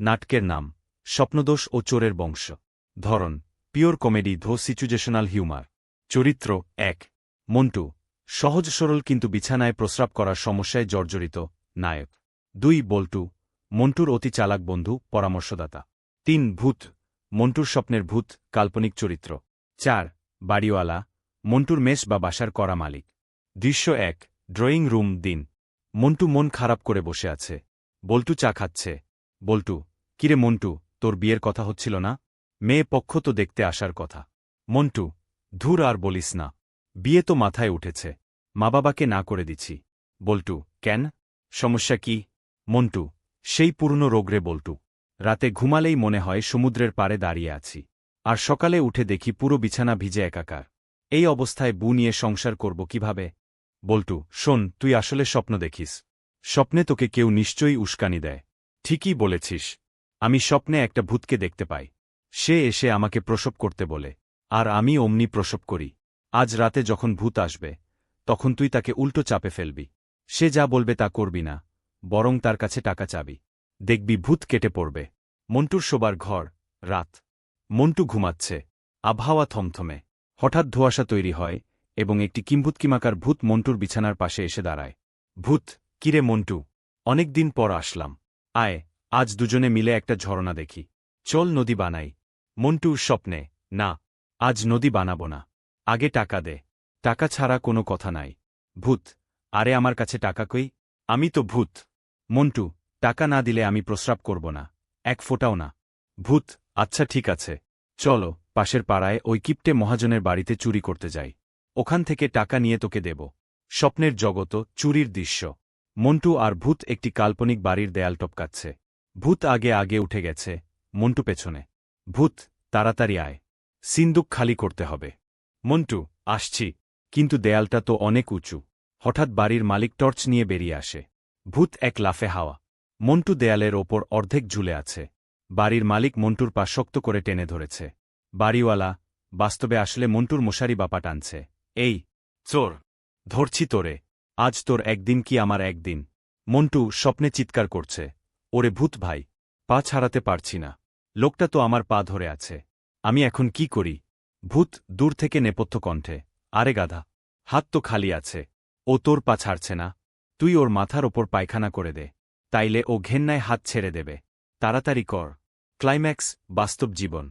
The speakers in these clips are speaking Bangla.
নাটকের নাম স্বপ্নদোষ ও চোরের বংশ। ধরন পিওর কমেডি ধো সিচুয়েশনাল হিউমার। চরিত্র ১ মন্টু, সহজ সরল কিন্তু বিছানায় প্রস্রাব করার সমস্যায় জর্জরিত নায়ক। ২ বল্টু, মন্টুর অতি চালাক বন্ধু, পরামর্শদাতা। ৩ ভূত, মন্টুর স্বপ্নের ভূত, কাল্পনিক চরিত্র। ৪ বাড়িওয়ালা, মন্টুর মেস বা বাসার করা মালিক। দৃশ্য ১ ড্রয়িং রুম দিন। মন্টু মন খারাপ করে বসে আছে। বল্টু চা খাচ্ছে। বল্টু, কিরে মন্টু, তোর বিয়ের কথা হচ্ছিল না? মেয়ে পক্ষ তো দেখতে আসার কথা। মন্টু, ধুর আর বলিস না, বিয়ে তো মাথায় উঠেছে, মা বাবাকে না করে দিচ্ছি। বল্টু, কেন? সমস্যা কি? মন্টু, সেই পুরনো রোগরে বল্টু। রাতে ঘুমালেই মনে হয় সমুদ্রের পাড়ে দাঁড়িয়ে আছি, আর সকালে উঠে দেখি পুরো বিছানা ভিজে একাকার। এই অবস্থায় বউ নিয়ে সংসার করব কিভাবে? বল্টু, শোন, তুই আসলে স্বপ্ন দেখিস। স্বপ্নে তোকে কেউ নিশ্চয়ই উস্কানি দেয়। ঠিকই বলেছিস, আমি স্বপ্নে একটা ভূতকে দেখতে পাই। সে এসে আমাকে প্রসব করতে বলে, আর আমি অমনি প্রসব করি। আজ রাতে যখন ভূত আসবে, তখন তুই তাকে উল্টো চাপে ফেলবি। সে যা বলবে তা করবি না, বরং তার কাছে টাকা চাবি। দেখবি ভূত কেটে পড়বে। মন্টুর শোবার ঘর, রাত। মন্টু ঘুমাচ্ছে। আবহাওয়া থমথমে। হঠাৎ ধোঁয়াশা তৈরি হয় এবং একটি কিম্ভূতকিমাকার ভূত মন্টুর বিছানার পাশে এসে দাঁড়ায়। ভূত, কিরে মন্টু, অনেক দিন পর আসলাম। আয়, আজ দুজনে মিলে একটা ঝরনা দেখি। চল নদী বানাই। মন্টু স্বপ্নে, না, আজ নদী বানাবো না, আগে টাকা দে। টাকা ছাড়া কোনো কথা নাই। ভূত, আরে আমার কাছে টাকা কই? আমি তো ভূত। মন্টু, টাকা না দিলে আমি প্রস্রাব করব না, এক ফোঁটাও না। ভূত, আচ্ছা ঠিক আছে, চলো পাশের পাড়ায় ওই কিপ্টে মহাজনের বাড়িতে চুরি করতে যাই। ওখান থেকে টাকা নিয়ে তোকে দেব। স্বপ্নের জগত, চুরির দৃশ্য। মন্টু আর ভূত একটি কাল্পনিক বাড়ির দেয়াল টপকাচ্ছে। ভূত আগে আগে উঠে গেছে, মন্টু পেছনে। ভূত, তাড়াতাড়ি আয়, সিন্দুক খালি করতে হবে। মন্টু, আসছি, কিন্তু দেয়ালটা তো অনেক উঁচু। হঠাৎ বাড়ির মালিক টর্চ নিয়ে বেরিয়ে আসে। ভূত এক লাফে হাওয়া। মন্টু দেয়ালের ওপর অর্ধেক ঝুলে আছে। বাড়ির মালিক মন্টুর পা শক্ত করে টেনে ধরেছে। বাড়িওয়ালা, বাস্তবে আসলে মন্টুর মশারি বাপা টানছে। এই চোর, ধরছি তোরে, আজ তোর একদিন কি আমার একদিন। মন্টু স্বপ্নে চিৎকার করছে, ওরে ভূত ভাই, পা ছাড়াতে পারছি না, লোকটা তো আমার পা ধরে আছে, আমি এখন কি করি? ভূত দূর থেকে নেপথ্য কণ্ঠে, আরে গাধা, হাত তো খালি আছে, ও তোর পা ছাড়ছে না, তুই ওর মাথার ওপর পায়খানা করে দে, তাইলে ও ঘেন্নায় হাত ছেড়ে দেবে, তাড়াতাড়ি কর। ক্লাইম্যাক্স, বাস্তব জীবন।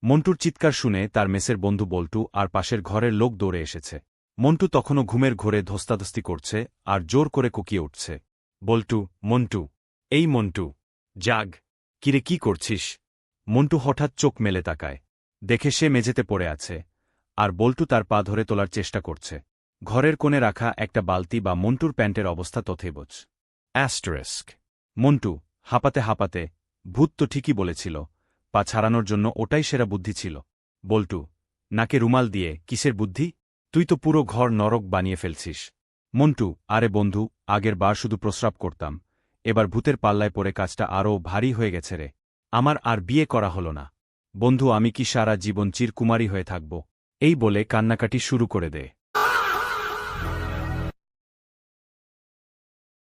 মন্টুর চিৎকার শুনে তার মেসের বন্ধু বল্টু আর পাশের ঘরের লোক দৌড়ে এসেছে। মন্টু তখনও ঘুমের ঘোরে ধস্তাধস্তি করছে আর জোর করে কোকিয়ে উঠছে। বল্টু, মন্টু, এই মন্টু, জাগ, কিরে কি করছিস? মন্টু হঠাৎ চোখ মেলে তাকায়। দেখে সে মেঝেতে পড়ে আছে, আর বল্টু তার পা ধরে তোলার চেষ্টা করছে। ঘরের কোণে রাখা একটা বালতি বা মন্টুর প্যান্টের অবস্থা তথৈবচ। অ্যাস্টারিস্ক। মন্টু, হাঁপাতে হাঁপাতে, ভূত তো ঠিকই বলেছিল, পা ছাড়ানোর জন্য ওটাই সেরা বুদ্ধি ছিল। বল্টু, নাকে রুমাল দিয়ে, কিসের বুদ্ধি? তুই তো পুরো ঘর নরক বানিয়ে ফেলছিস। মন্টু, আরে বন্ধু, আগের বার শুধু প্রস্রাব করতাম, এবার ভূতের পাল্লায় পড়ে কাজটা আরও ভারী হয়ে গেছে রে। আমার আর বিয়ে করা হলো না। বন্ধু, আমি কি সারা জীবন চিরকুমারী হয়ে থাকব? এই বলে কান্নাকাটি শুরু করে দেয়।